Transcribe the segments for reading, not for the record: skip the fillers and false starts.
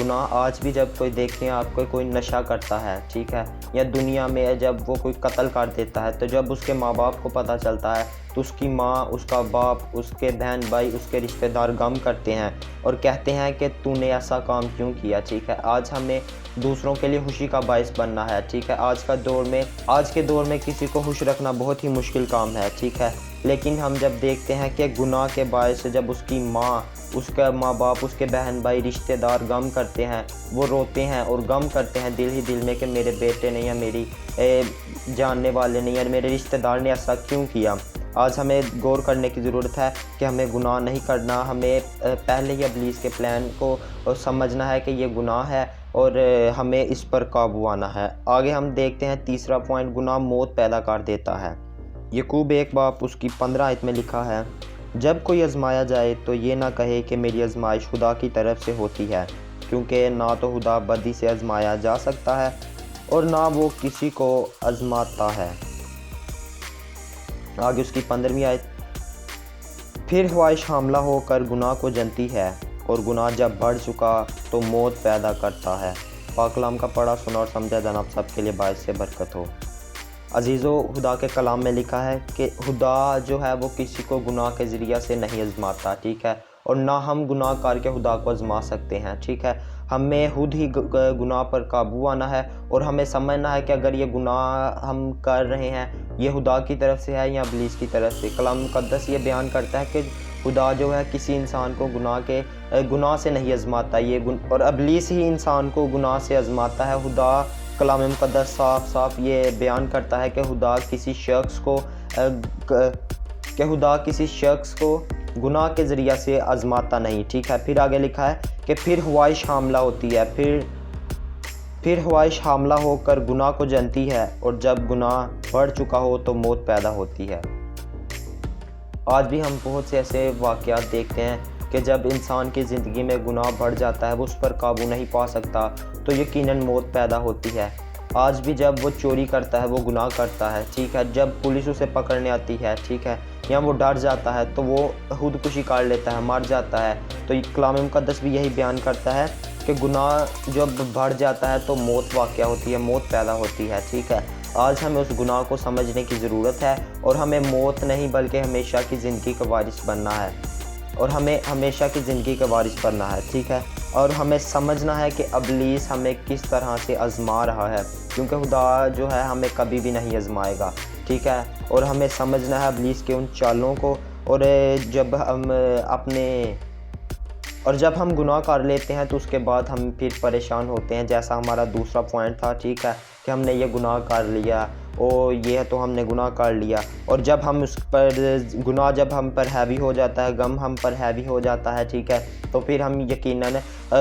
گناہ آج بھی جب کوئی دیکھیں آپ کو کوئی نشہ کرتا ہے، ٹھیک ہے، یا دنیا میں جب وہ کوئی قتل کر دیتا ہے، تو جب اس کے ماں باپ کو پتہ چلتا ہے تو اس کی ماں، اس کا باپ، اس کے بہن بھائی، اس کے رشتہ دار غم کرتے ہیں اور کہتے ہیں کہ تو نے ایسا کام کیوں کیا، ٹھیک ہے۔ آج ہمیں دوسروں کے لیے خوشی کا باعث بننا ہے، ٹھیک ہے۔ آج کے دور میں کسی کو خوش رکھنا بہت ہی مشکل کام ہے، ٹھیک ہے، لیکن ہم جب دیکھتے ہیں کہ گناہ کے باعث جب اس کی ماں، اس کا ماں باپ، اس کے بہن بھائی، رشتہ دار غم کرتے ہیں، وہ روتے ہیں اور غم کرتے ہیں دل ہی دل میں کہ میرے بیٹے نے یا میری جاننے والے نے یا میرے رشتہ دار نے ایسا کیوں کیا۔ آج ہمیں غور کرنے کی ضرورت ہے کہ ہمیں گناہ نہیں کرنا، ہمیں پہلے ہی ابلیس کے پلان کو سمجھنا ہے کہ یہ گناہ ہے اور ہمیں اس پر قابو آنا ہے۔ آگے ہم دیکھتے ہیں تیسرا پوائنٹ، گناہ موت پیدا کر دیتا ہے۔ یعقوب 1 باب اس کی 15 آیت میں لکھا ہے، جب کوئی آزمایا جائے تو یہ نہ کہے کہ میری آزمائش خدا کی طرف سے ہوتی ہے، کیونکہ نہ تو خدا بدی سے آزمایا جا سکتا ہے اور نہ وہ کسی کو آزماتا ہے۔ آگے اس کی 15ویں آیت، پھر خواہش حاملہ ہو کر گناہ کو جنتی ہے اور گناہ جب بڑھ چکا تو موت پیدا کرتا ہے۔ پاک کلام کا پڑھا سنا اور سمجھا جانا آپ سب کے لیے باعث سے برکت ہو۔ عزیزو، خدا کے کلام میں لکھا ہے کہ خدا جو ہے وہ کسی کو گناہ کے ذریعہ سے نہیں آزماتا، ٹھیک ہے، اور نہ ہم گناہ کر کے خدا کو آزما سکتے ہیں، ٹھیک ہے۔ ہمیں خود ہی گناہ پر قابو آنا ہے اور ہمیں سمجھنا ہے کہ اگر یہ گناہ ہم کر رہے ہیں یہ خدا کی طرف سے ہے یا ابلیس کی طرف سے۔ کلام مقدس یہ بیان کرتا ہے کہ خدا جو ہے کسی انسان کو گناہ سے نہیں آزماتا، اور ابلیس ہی انسان کو گناہ سے آزماتا ہے۔ خدا کلام مقدس صاف یہ بیان کرتا ہے کہ خدا کسی شخص کو گناہ کے ذریعہ سے آزماتا نہیں، ٹھیک ہے۔ پھر آگے لکھا ہے کہ پھر خواہش حاملہ ہوتی ہے، پھر خواہش حاملہ ہو کر گناہ کو جنتی ہے اور جب گناہ بڑھ چکا ہو تو موت پیدا ہوتی ہے۔ آج بھی ہم بہت سے ایسے واقعات دیکھتے ہیں کہ جب انسان کی زندگی میں گناہ بڑھ جاتا ہے، وہ اس پر قابو نہیں پا سکتا تو یقیناً موت پیدا ہوتی ہے۔ آج بھی جب وہ چوری کرتا ہے، وہ گناہ کرتا ہے، ٹھیک ہے، جب پولیس اسے پکڑنے آتی ہے، ٹھیک ہے، یا وہ ڈر جاتا ہے تو وہ خودکشی کر لیتا ہے، مر جاتا ہے۔ تو کلام مقدس بھی یہی بیان کرتا ہے کہ گناہ جب بڑھ جاتا ہے تو موت واقع ہوتی ہے، موت پیدا ہوتی ہے، ٹھیک ہے۔ آج ہمیں اس گناہ کو سمجھنے کی ضرورت ہے اور ہمیں موت نہیں بلکہ ہمیشہ کی زندگی کا وارث بننا ہے، ٹھیک ہے۔ اور ہمیں سمجھنا ہے کہ ابلیس ہمیں کس طرح سے آزما رہا ہے، کیونکہ خدا جو ہے ہمیں کبھی بھی نہیں آزمائے گا، ٹھیک ہے۔ اور ہمیں سمجھنا ہے ابلیس کے ان چالوں کو، اور جب ہم گناہ کر لیتے ہیں تو اس کے بعد ہم پھر پریشان ہوتے ہیں، جیسا ہمارا دوسرا پوائنٹ تھا، ٹھیک ہے، کہ ہم نے یہ گناہ کر لیا، ہم نے گناہ کر لیا، اور جب ہم اس پر گناہ جب ہم پر ہیوی ہو جاتا ہے، غم ہم پر ہیوی ہو جاتا ہے، ٹھیک ہے، تو پھر ہم یقیناً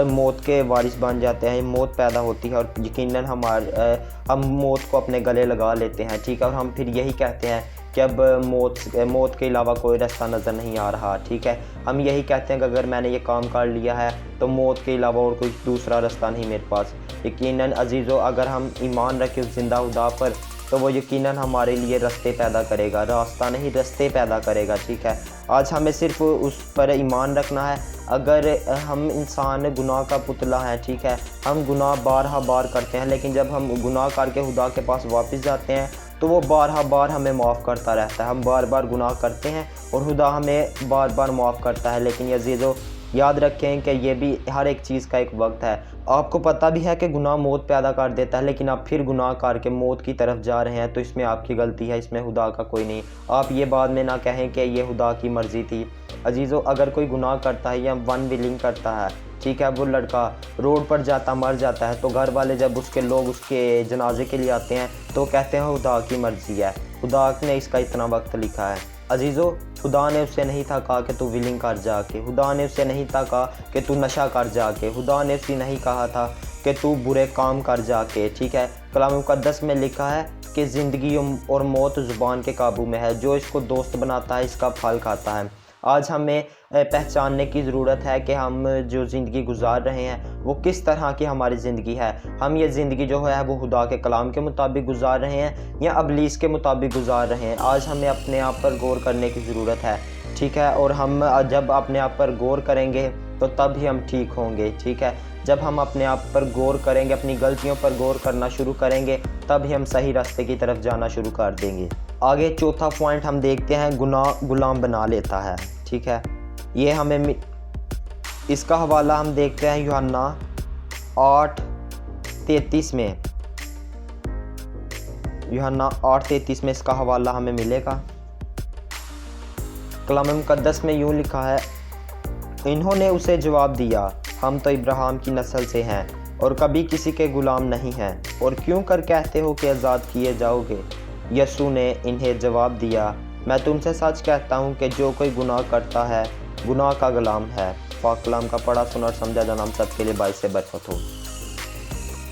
موت کے وارث بن جاتے ہیں، موت پیدا ہوتی ہے اور یقیناً ہم موت کو اپنے گلے لگا لیتے ہیں، ٹھیک ہے، اور ہم پھر یہی کہتے ہیں کہ اب موت کے علاوہ کوئی رستہ نظر نہیں آ رہا، ٹھیک ہے۔ ہم یہی کہتے ہیں کہ اگر میں نے یہ کام کر لیا ہے تو موت کے علاوہ اور کوئی دوسرا رستہ نہیں میرے پاس۔ یقیناً عزیزو، اگر ہم ایمان رکھیں اس زندہ خدا پر تو وہ یقیناً ہمارے لیے رستے پیدا کرے گا، راستہ نہیں رستے پیدا کرے گا، ٹھیک ہے۔ آج ہمیں صرف اس پر ایمان رکھنا ہے۔ اگر ہم انسان گناہ کا پتلا ہے، ٹھیک ہے، ہم گناہ بار کرتے ہیں، لیکن جب ہم گناہ کر کے خدا کے پاس واپس جاتے ہیں تو وہ بار ہمیں معاف کرتا رہتا ہے۔ ہم بار گناہ کرتے ہیں اور خدا ہمیں بار معاف کرتا ہے، لیکن عزیزو یاد رکھیں کہ یہ بھی ہر ایک چیز کا ایک وقت ہے۔ آپ کو پتہ بھی ہے کہ گناہ موت پیدا کر دیتا ہے، لیکن آپ پھر گناہ کر کے موت کی طرف جا رہے ہیں تو اس میں آپ کی غلطی ہے، اس میں خدا کا کوئی نہیں۔ آپ یہ بعد میں نہ کہیں کہ یہ خدا کی مرضی تھی۔ عزیزو، اگر کوئی گناہ کرتا ہے یا ون ولنگ کرتا ہے، ٹھیک ہے، وہ لڑکا روڈ پر جاتا مر جاتا ہے تو گھر والے جب اس کے لوگ اس کے جنازے کے لیے آتے ہیں تو کہتے ہیں خدا کی مرضی ہے، خدا نے اس کا اتنا وقت لکھا ہے۔ عزیزو، خدا نے اس سے نہیں تھا کہا کہ تو ولنگ کر جا کے، خدا نے اس سے نہیں تھا کہا کہ تو نشہ کر جا کے، خدا نے اس سے نہیں کہا تھا کہ تو برے کام کر جا کے، ٹھیک ہے۔ کلام مقدس میں لکھا ہے کہ زندگی اور موت زبان کے قابو میں ہے، جو اس کو دوست بناتا ہے اس کا پھل کھاتا ہے۔ آج ہمیں پہچاننے کی ضرورت ہے کہ ہم جو زندگی گزار رہے ہیں وہ کس طرح کی ہماری زندگی ہے۔ ہم یہ زندگی جو ہے وہ خدا کے کلام کے مطابق گزار رہے ہیں یا ابلیس کے مطابق گزار رہے ہیں۔ آج ہمیں اپنے آپ پر غور کرنے کی ضرورت ہے ٹھیک ہے، اور ہم جب اپنے آپ پر غور کریں گے تو تب ہی ہم ٹھیک ہوں گے، ٹھیک ہے۔ جب ہم اپنے آپ پر غور کریں گے، اپنی غلطیوں پر غور کرنا شروع کریں گے، تب ہی ہم صحیح راستے کی طرف جانا شروع کر دیں گے۔ آگے چوتھا پوائنٹ ہم دیکھتے ہیں، گناہ غلام بنا لیتا ہے، ٹھیک ہے۔ یہ ہمیں اس کا حوالہ ہم دیکھتے ہیں یوحنا 8:33 میں، یوحنا 8:33 میں اس کا حوالہ ہمیں ملے گا۔ کلام مقدس میں یوں لکھا ہے، انہوں نے اسے جواب دیا، ہم تو ابراہیم کی نسل سے ہیں اور کبھی کسی کے غلام نہیں ہیں، اور کیوں کر کہتے ہو کہ آزاد کیے جاؤ گے؟ یسوع نے انہیں جواب دیا، میں تم سے سچ کہتا ہوں کہ جو کوئی گناہ کرتا ہے گناہ کا غلام ہے۔ پاک کلام کا پڑھا سنا اور سمجھا جانا ہم سب کے لیے باعث برکت ہو۔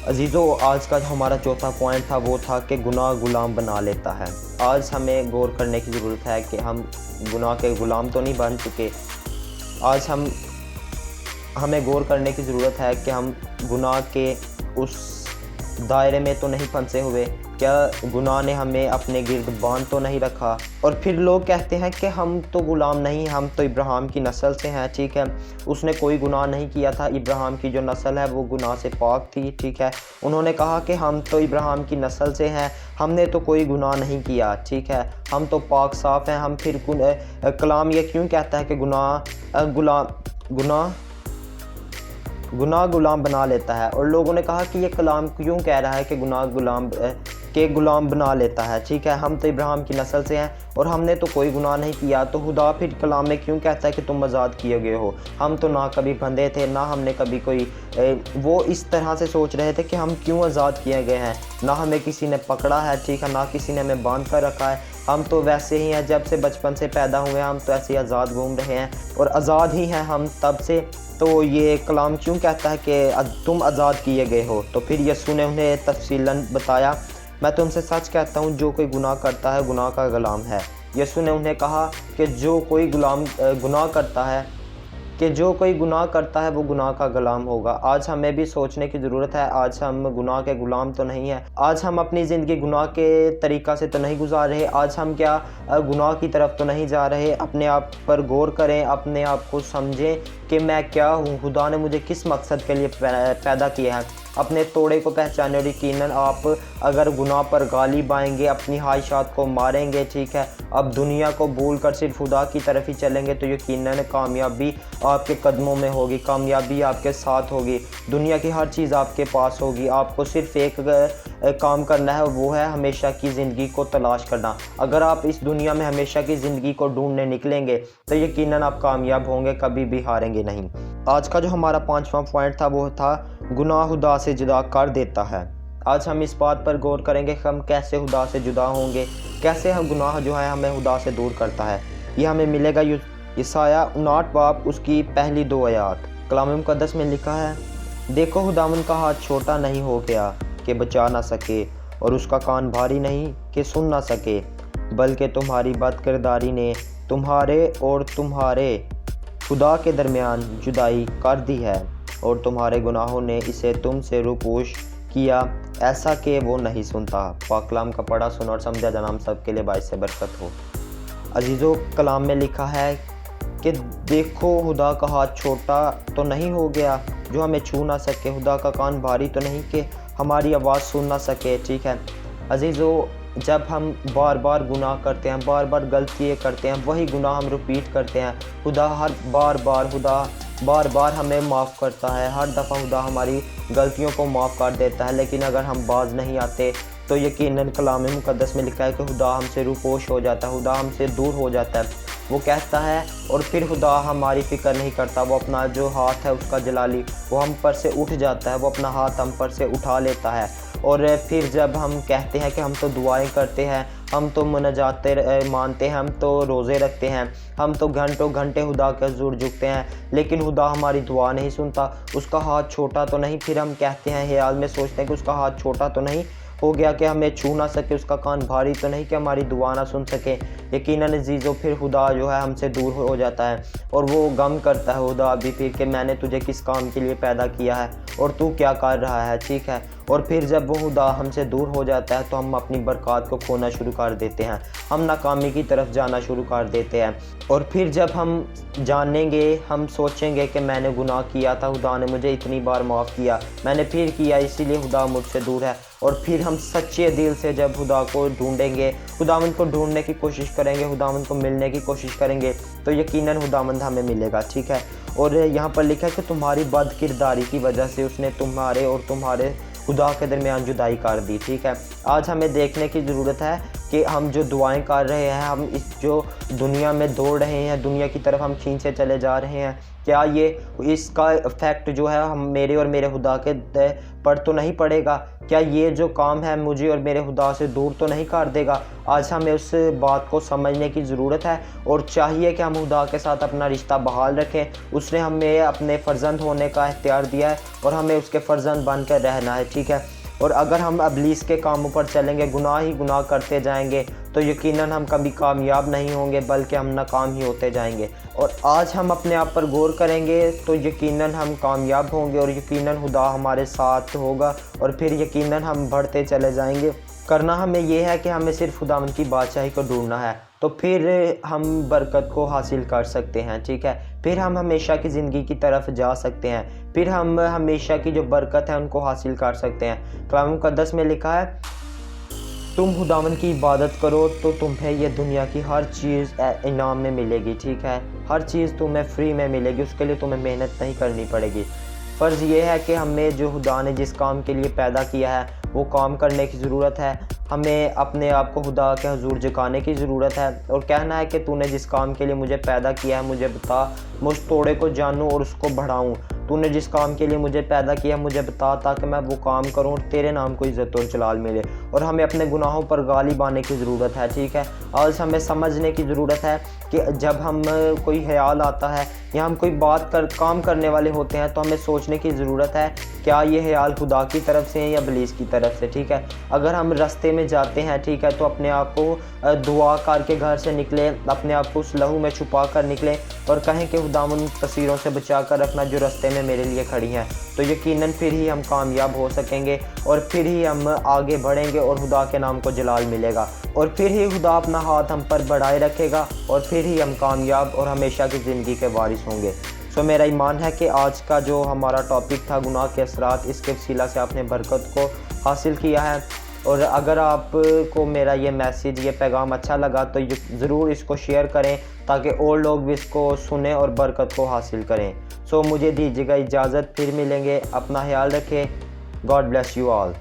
عزیزو، آج کا جو ہمارا چوتھا پوائنٹ تھا وہ تھا کہ گناہ غلام بنا لیتا ہے۔ آج ہمیں غور کرنے کی ضرورت ہے کہ ہم گناہ کے غلام تو نہیں بن چکے۔ آج ہمیں غور کرنے کی ضرورت ہے کہ ہم گناہ کے اس دائرے میں تو نہیں پھنسے ہوئے، کیا گناہ نے ہمیں اپنے گرد باندھ تو نہیں رکھا؟ اور پھر لوگ کہتے ہیں کہ ہم تو غلام نہیں، ہم تو ابراہیم کی نسل سے ہیں، ٹھیک ہے۔ اس نے کوئی گناہ نہیں کیا تھا، ابراہیم کی جو نسل ہے وہ گناہ سے پاک تھی، ٹھیک ہے۔ انہوں نے کہا کہ ہم تو ابراہیم کی نسل سے ہیں، ہم نے تو کوئی گناہ نہیں کیا، ٹھیک ہے، ہم تو پاک صاف ہیں۔ ہم پھر کلام یہ کیوں کہتا ہے کہ گناہ غلام بنا لیتا ہے؟ اور لوگوں نے کہا کہ یہ کلام کیوں کہہ رہا ہے کہ گناہ غلام بنا لیتا ہے، ٹھیک ہے، ہم تو ابراہیم کی نسل سے ہیں اور ہم نے تو کوئی گناہ نہیں کیا، تو خدا پھر کلام میں کیوں کہتا ہے کہ تم آزاد کیے گئے ہو؟ ہم تو نہ کبھی بندھے تھے، نہ ہم نے کبھی کوئی وہ اس طرح سے سوچ رہے تھے کہ ہم کیوں آزاد کیے گئے ہیں، نہ ہمیں کسی نے پکڑا ہے، ٹھیک ہے، نہ کسی نے ہمیں باندھ کر رکھا ہے، ہم تو ویسے ہی ہیں، جب سے بچپن سے پیدا ہوئے ہم تو ایسے ہی آزاد گھوم رہے ہیں اور آزاد ہی ہیں ہم تب سے۔ تو یہ کلام کیوں کہتا ہے کہ تم آزاد کیے گئے ہو؟ تو پھر یسوع نے انہیں تفصیلاً بتایا، میں تم سے سچ کہتا ہوں جو کوئی گناہ کرتا ہے گناہ کا غلام ہے۔ یسوع نے انہیں کہا کہ جو کوئی گناہ کرتا ہے وہ گناہ کا غلام ہوگا۔ آج ہمیں بھی سوچنے کی ضرورت ہے، آج ہم گناہ کے غلام تو نہیں ہیں، آج ہم اپنی زندگی گناہ کے طریقہ سے تو نہیں گزار رہے، آج ہم کیا گناہ کی طرف تو نہیں جا رہے۔ اپنے آپ پر غور کریں، اپنے آپ کو سمجھیں کہ میں کیا ہوں، خدا نے مجھے کس مقصد کے لیے پیدا کیا ہے، اپنے توڑے کو پہچانے۔ اور یقیناً آپ اگر گناہ پر غالب آئیں گے، اپنی خواہشات کو ماریں گے، ٹھیک ہے، اب دنیا کو بھول کر صرف خدا کی طرف ہی چلیں گے، تو یقیناً کامیابی آپ کے قدموں میں ہوگی، کامیابی آپ کے ساتھ ہوگی، دنیا کی ہر چیز آپ کے پاس ہوگی۔ آپ کو صرف ایک کام کرنا ہے، وہ ہے ہمیشہ کی زندگی کو تلاش کرنا۔ اگر آپ اس دنیا میں ہمیشہ کی زندگی کو ڈھونڈنے نکلیں گے تو یقیناً آپ کامیاب ہوں گے، کبھی بھی ہاریں گے نہیں۔ آج کا جو ہمارا پانچواں پوائنٹ تھا وہ تھا گناہ خدا سے جدا کر دیتا ہے۔ آج ہم اس بات پر غور کریں گے کہ ہم کیسے خدا سے جدا ہوں گے، کیسے ہم گناہ جو ہے ہمیں خدا سے دور کرتا ہے۔ یہ ہمیں ملے گا یسایہ 59 باب اس کی پہلی 2 آیات۔ کلام مقدس میں لکھا ہے، دیکھو خداوند کا ہاتھ چھوٹا نہیں ہو گیا کہ بچا نہ سکے، اور اس کا کان بھاری نہیں کہ سن نہ سکے، بلکہ تمہاری بد کرداری نے تمہارے اور تمہارے خدا کے درمیان جدائی کر دی ہے، اور تمہارے گناہوں نے اسے تم سے روپوش کیا، ایسا کہ وہ نہیں سنتا۔ پاک کلام کا پڑھا سنا اور سمجھا جانا ہم سب کے لیے باعث برکت ہو۔ عزیزو، کلام میں لکھا ہے کہ دیکھو خدا کا ہاتھ چھوٹا تو نہیں ہو گیا جو ہمیں چھو نہ سکے، خدا کا کان بھاری تو نہیں کہ ہماری آواز سن نہ سکے، ٹھیک ہے۔ عزیزو، جب ہم بار بار گناہ کرتے ہیں، بار بار غلطیاں کرتے ہیں، وہی گناہ ہم ریپیٹ کرتے ہیں، خدا بار بار ہمیں معاف کرتا ہے، ہر دفعہ خدا ہماری غلطیوں کو معاف کر دیتا ہے، لیکن اگر ہم باز نہیں آتے تو یقیناً کلام مقدس میں لکھا ہے کہ خدا ہم سے روپوش ہو جاتا ہے، خدا ہم سے دور ہو جاتا ہے۔ وہ کہتا ہے اور پھر خدا ہماری فکر نہیں کرتا، وہ اپنا جو ہاتھ ہے اس کا جلالی وہ ہم پر سے اٹھ جاتا ہے، وہ اپنا ہاتھ ہم پر سے اٹھا لیتا ہے۔ اور پھر جب ہم کہتے ہیں کہ ہم تو دعائیں کرتے ہیں، ہم تو مناجاتیں مانتے ہیں، ہم تو روزے رکھتے ہیں، ہم تو گھنٹوں گھنٹے خدا کے حضور جھکتے ہیں، لیکن خدا ہماری دعا نہیں سنتا، اس کا ہاتھ چھوٹا تو نہیں؟ پھر ہم کہتے ہیں، خیال میں سوچتے ہیں کہ اس کا ہاتھ چھوٹا تو نہیں ہو گیا کہ ہمیں چھو نہ سکے، اس کا کان بھاری تو نہیں کہ ہماری دعا نہ سن سکے۔ یقیناً عزیزو، پھر خدا جو ہے ہم سے دور ہو جاتا ہے اور وہ غم کرتا ہے خدا بھی پھر کہ میں نے تجھے کس کام کے لیے پیدا کیا ہے اور تو کیا کر رہا ہے، ٹھیک ہے۔ اور پھر جب وہ خدا ہم سے دور ہو جاتا ہے تو ہم اپنی برکات کو کھونا شروع کر دیتے ہیں، ہم ناکامی کی طرف جانا شروع کر دیتے ہیں۔ اور پھر جب ہم جانیں گے، ہم سوچیں گے کہ میں نے گناہ کیا تھا، خدا نے مجھے اتنی بار معاف کیا، میں نے پھر کیا اسی لیے خدا مجھ سے دور ہے، اور پھر ہم سچے دل سے جب خدا کو ڈھونڈیں گے، خداوند کو ڈھونڈنے کی کوشش کریں گے، خداوند کو ملنے کی کوشش کریں گے، تو یقیناً خداوند ہمیں ملے گا، ٹھیک ہے۔ اور یہاں پر لکھا ہے کہ تمہاری بد کرداری کی وجہ سے اس نے تمہارے اور تمہارے خدا کے درمیان جدائی کر دی، ٹھیک ہے۔ آج ہمیں دیکھنے کی ضرورت ہے کہ ہم جو دعائیں کر رہے ہیں، ہم اس جو دنیا میں دوڑ رہے ہیں، دنیا کی طرف ہم کھینچے چلے جا رہے ہیں، کیا یہ اس کا افیکٹ جو ہے ہم میرے اور میرے خدا کے پر تو نہیں پڑے گا؟ کیا یہ جو کام ہے مجھے اور میرے خدا سے دور تو نہیں کر دے گا؟ آج ہمیں اس بات کو سمجھنے کی ضرورت ہے، اور چاہیے کہ ہم خدا کے ساتھ اپنا رشتہ بحال رکھیں۔ اس نے ہمیں اپنے فرزند ہونے کا اختیار دیا ہے اور ہمیں اس کے فرزند بن کر رہنا ہے، ٹھیک ہے۔ اور اگر ہم ابلیس کے کاموں پر چلیں گے، گناہ ہی گناہ کرتے جائیں گے، تو یقیناً ہم کبھی کامیاب نہیں ہوں گے بلکہ ہم ناکام ہی ہوتے جائیں گے۔ اور آج ہم اپنے آپ پر غور کریں گے تو یقیناً ہم کامیاب ہوں گے، اور یقیناً خدا ہمارے ساتھ ہوگا، اور پھر یقیناً ہم بڑھتے چلے جائیں گے۔ کرنا ہمیں یہ ہے کہ ہمیں صرف خداوند کی بادشاہی کو ڈھونڈنا ہے، تو پھر ہم برکت کو حاصل کر سکتے ہیں، ٹھیک ہے۔ پھر ہم ہمیشہ کی زندگی کی طرف جا سکتے ہیں، پھر ہم ہمیشہ کی جو برکت ہے ان کو حاصل کر سکتے ہیں۔ کلام مقدس میں لکھا ہے، تم خداوند کی عبادت کرو تو تمہیں یہ دنیا کی ہر چیز انعام میں ملے گی، ٹھیک ہے۔ ہر چیز تمہیں فری میں ملے گی، اس کے لیے تمہیں محنت نہیں کرنی پڑے گی۔ فرض یہ ہے کہ ہمیں جو خدا نے جس کام کے لیے پیدا کیا ہے وہ کام کرنے کی ضرورت ہے، ہمیں اپنے آپ کو خدا کے حضور جھکانے کی ضرورت ہے، اور کہنا ہے کہ تو نے جس کام کے لیے مجھے پیدا کیا ہے مجھے بتا، میں اس توڑے کو جانوں اور اس کو بڑھاؤں۔ تو نے جس کام کے لیے مجھے پیدا کیا مجھے بتا تاکہ میں وہ کام کروں اور تیرے نام کو عزت اور جلال ملے۔ اور ہمیں اپنے گناہوں پر غالب آنے کی ضرورت ہے، ٹھیک ہے۔ آج ہمیں سمجھنے کی ضرورت ہے کہ جب ہم کوئی خیال آتا ہے یا ہم کوئی کام کرنے والے ہوتے ہیں تو ہمیں سوچنے کی ضرورت ہے کیا یہ خیال خدا کی طرف سے ہے یا ابلیس کی طرف سے، ٹھیک ہے۔ اگر ہم راستے میں جاتے ہیں، ٹھیک ہے، تو اپنے آپ کو دعا کر کے گھر سے نکلیں، اپنے آپ کو اس لہو میں چھپا کر نکلیں اور کہیں کہ خداوند تصویروں سے بچا کر رکھنا جو راستے میں میرے لیے کھڑی ہیں، تو یقیناً پھر ہی ہم کامیاب ہو سکیں گے، اور پھر ہی ہم آگے بڑھیں گے اور خدا کے نام کو جلال ملے گا، اور پھر ہی خدا اپنا ہاتھ ہم پر بڑھائے رکھے گا، اور پھر ہی ہم کامیاب اور ہمیشہ کی زندگی کے وارث ہوں گے۔ میرا ایمان ہے کہ آج کا جو ہمارا ٹاپک تھا گناہ کے اثرات، اس کے وسیلہ سے آپ نے برکت کو حاصل کیا ہے، اور اگر آپ کو میرا یہ میسیج، یہ پیغام اچھا لگا تو ضرور اس کو شیئر کریں تاکہ اور لوگ بھی اس کو سنیں اور برکت کو حاصل کریں۔ مجھے دیجیے گا اجازت، پھر ملیں گے، اپنا خیال رکھیں، گاڈ بلیس یو آل۔